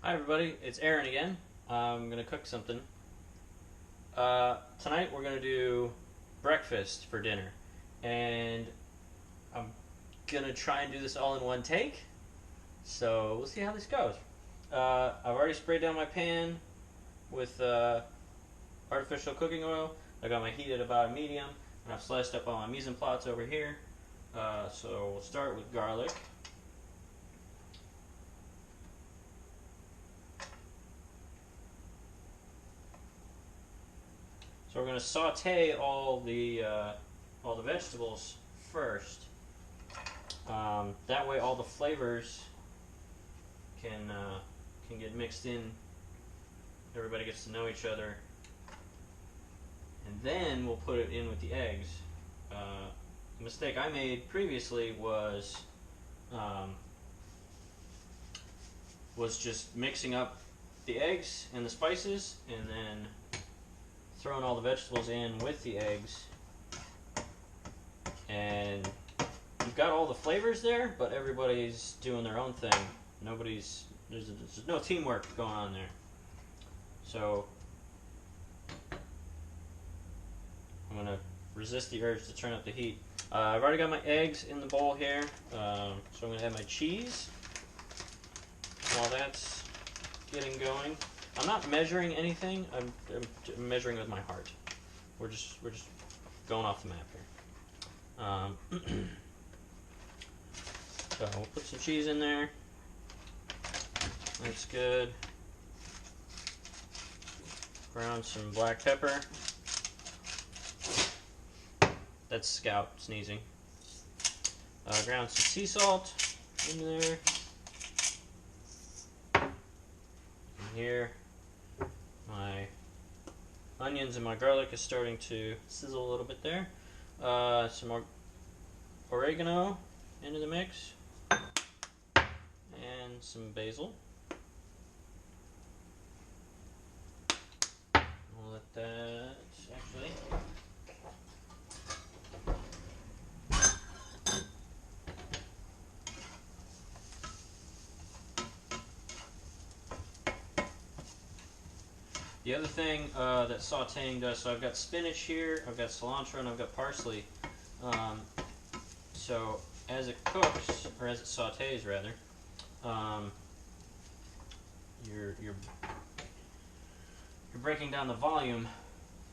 Hi everybody, it's Aaron again. I'm gonna cook something. Tonight we're gonna do breakfast for dinner, and I'm gonna try and do this all in one take. So we'll see how this goes. I've already sprayed down my pan with artificial cooking oil. I got my heat at about a medium, and I've sliced up all my mise en place over here. So we'll start with garlic. So we're going to saute all the vegetables first. That way, all the flavors can get mixed in. Everybody gets to know each other, and then we'll put it in with the eggs. The mistake I made previously was just mixing up the eggs and the spices, and then throwing all the vegetables in with the eggs, and you've got all the flavors there, but everybody's doing their own thing. There's no teamwork going on there. So I'm gonna resist the urge to turn up the heat. I've already got my eggs in the bowl here, so I'm gonna add my cheese while that's getting going. I'm not measuring anything. I'm measuring with my heart. We're just going off the map here. So we'll put some cheese in there. That's good. Ground some black pepper. That's Scout sneezing. Ground some sea salt in there. And here, my onions and my garlic is starting to sizzle a little bit there. Some more oregano into the mix, and some basil. We'll let that actually. The other thing that sauteing does, so I've got spinach here, I've got cilantro, and I've got parsley. So as it cooks, or as it sautés rather, you're breaking down the volume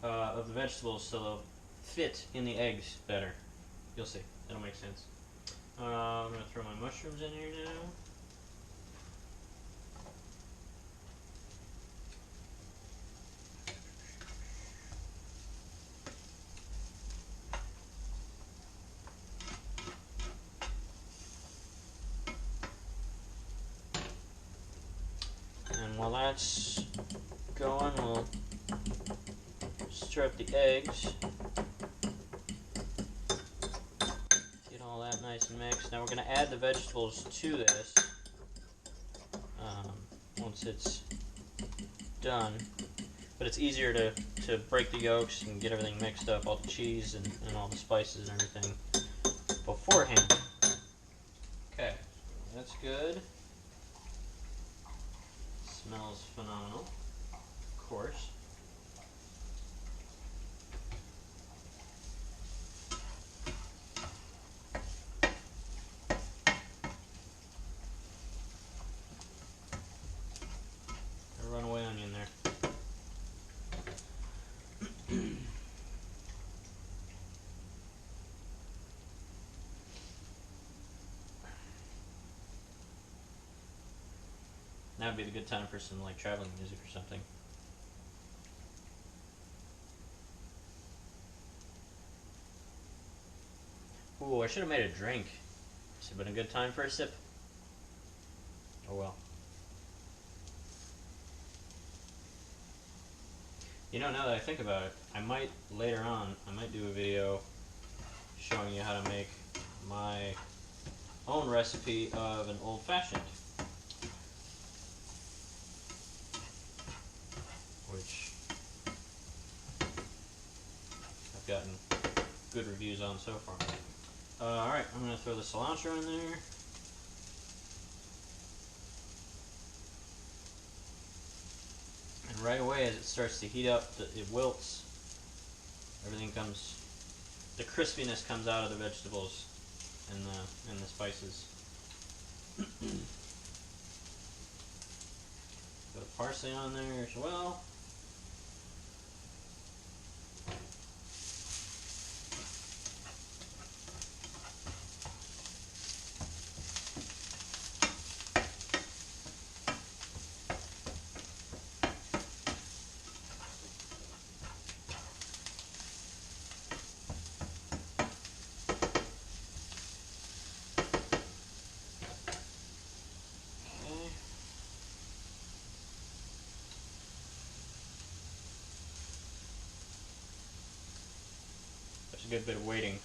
of the vegetables so they'll fit in the eggs better. You'll see, that'll make sense. I'm going to throw my mushrooms in here now. And while that's going, we'll stir up the eggs. Get all that nice and mixed. Now we're going to add the vegetables to this once it's done. But it's easier to break the yolks and get everything mixed up, all the cheese and all the spices and everything beforehand. Okay, that's good. Smells phenomenal, of course. A runaway onion there. Now would be the good time for some like traveling music or something. Ooh, I should have made a drink. This would have been a good time for a sip. Oh well. You know, now that I think about it, I might later on, I might do a video showing you how to make my own recipe of an old-fashioned, which I've gotten good reviews on so far. Alright, I'm going to throw the cilantro in there. right away as it starts to heat up, it wilts. Everything comes, the crispiness comes out of the vegetables and the spices. Put parsley on there as well. That's a good bit of waiting.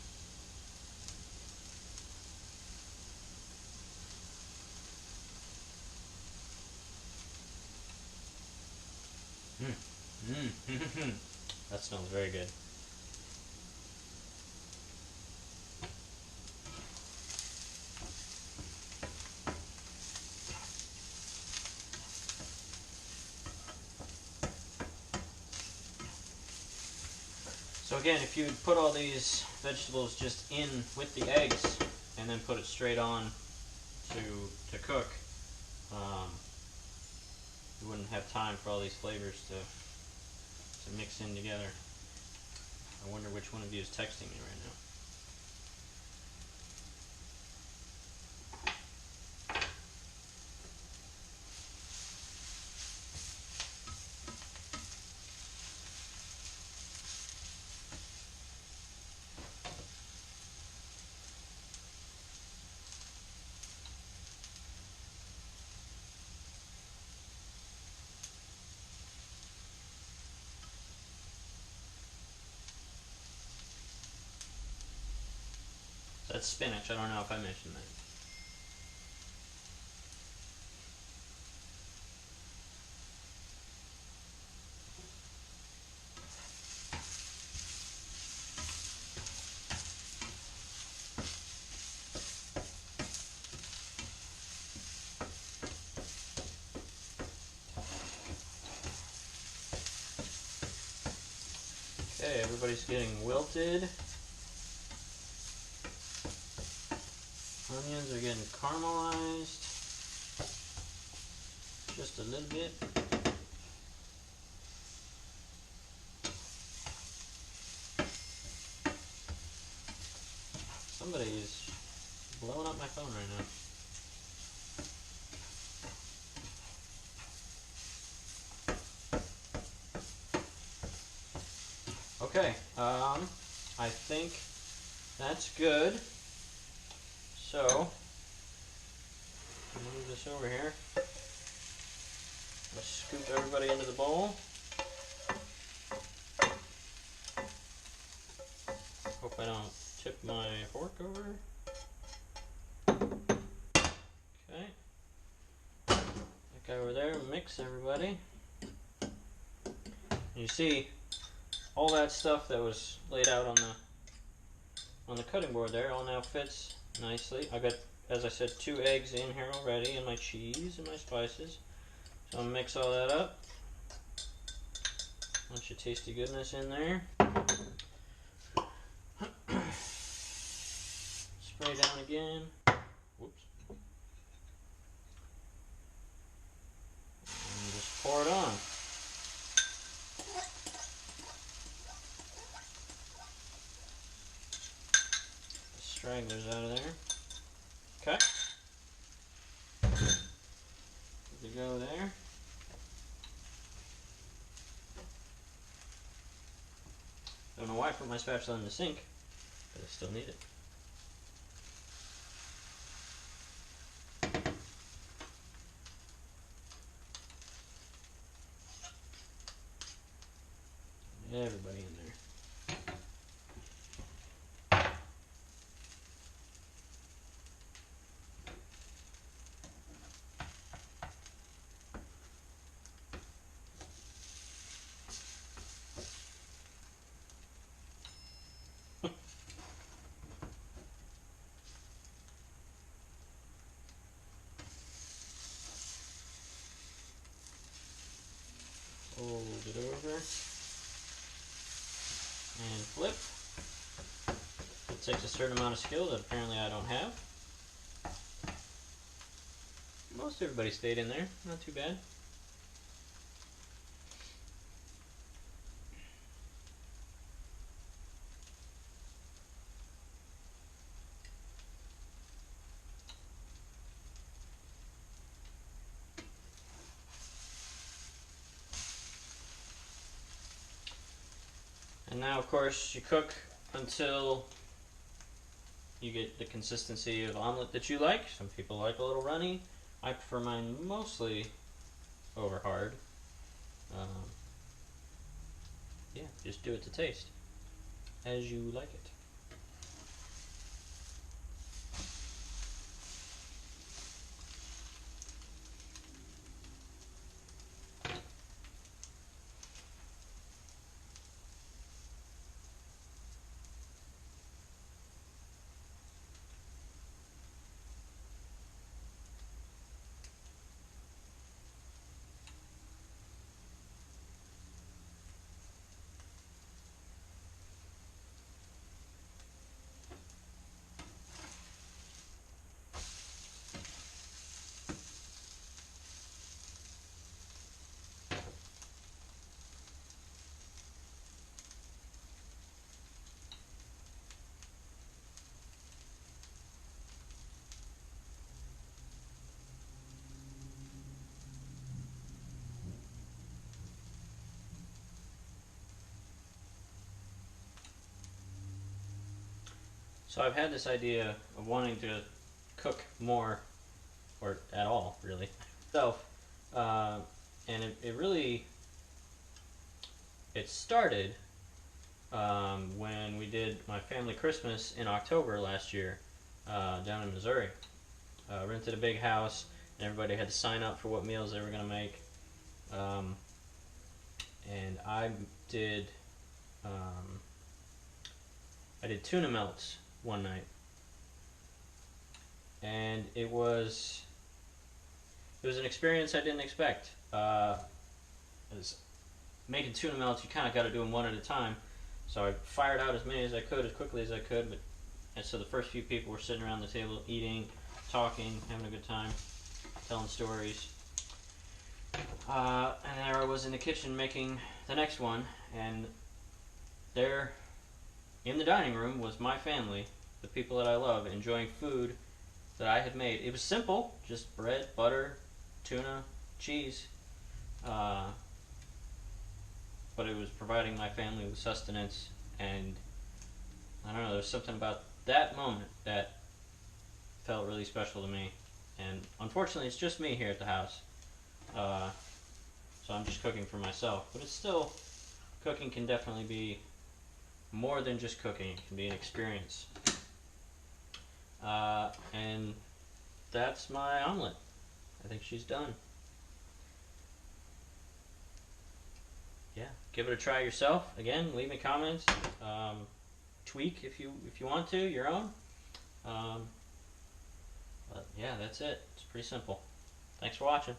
That smells very good. So again, if you put all these vegetables just in with the eggs and then put it straight on to cook, you wouldn't have time for all these flavors to mix in together. I wonder which one of you is texting me right now. That's spinach. I don't know if I mentioned that. Okay, everybody's getting wilted. Onions are getting caramelized just a little bit. Somebody's blowing up my phone right now. Okay, I think that's good. So, move this over here. Let's scoop everybody into the bowl. Hope I don't tip my fork over. Okay. That guy over there, mix everybody. And you see, all that stuff that was laid out on the cutting board there all now fits nicely. I got, as I said, 2 eggs in here already, and my cheese and my spices. So I'm gonna mix all that up. Bunch of tasty goodness in there. Spray down again. Whoops. And just pour it on. The stragglers out of there. Okay. Good to go there. Don't know why I put my spatula in the sink, but I still need it. Everybody in there. Fold it over and flip. It takes a certain amount of skill that apparently I don't have. Most everybody stayed in there, not too bad. And now, of course, you cook until you get the consistency of omelet that you like. Some people like a little runny. I prefer mine mostly over hard. Yeah, just do it to taste, as you like it. So I've had this idea of wanting to cook more, or at all, really, myself, and it really, it started when we did my family Christmas in October last year down in Missouri. Rented a big house, and everybody had to sign up for what meals they were going to make. And did um, I did tuna melts one night, and it was an experience I didn't expect. As making tuna melts, you kind of got to do them one at a time. So I fired out as many as I could, as quickly as I could. And so the first few people were sitting around the table, eating, talking, having a good time, telling stories. And there I was in the kitchen making the next one, and there, in the dining room, was my family, the people that I love, enjoying food that I had made. It was simple, just bread, butter, tuna, cheese. But it was providing my family with sustenance, and I don't know, there's something about that moment that felt really special to me. And unfortunately, it's just me here at the house, so I'm just cooking for myself. But it's still, cooking can definitely be more than just cooking. It can be an experience. And that's my omelet. I think she's done. Yeah, give it a try yourself. Again, leave me comments. Tweak if you want to your own. But yeah, that's it. It's pretty simple. Thanks for watching.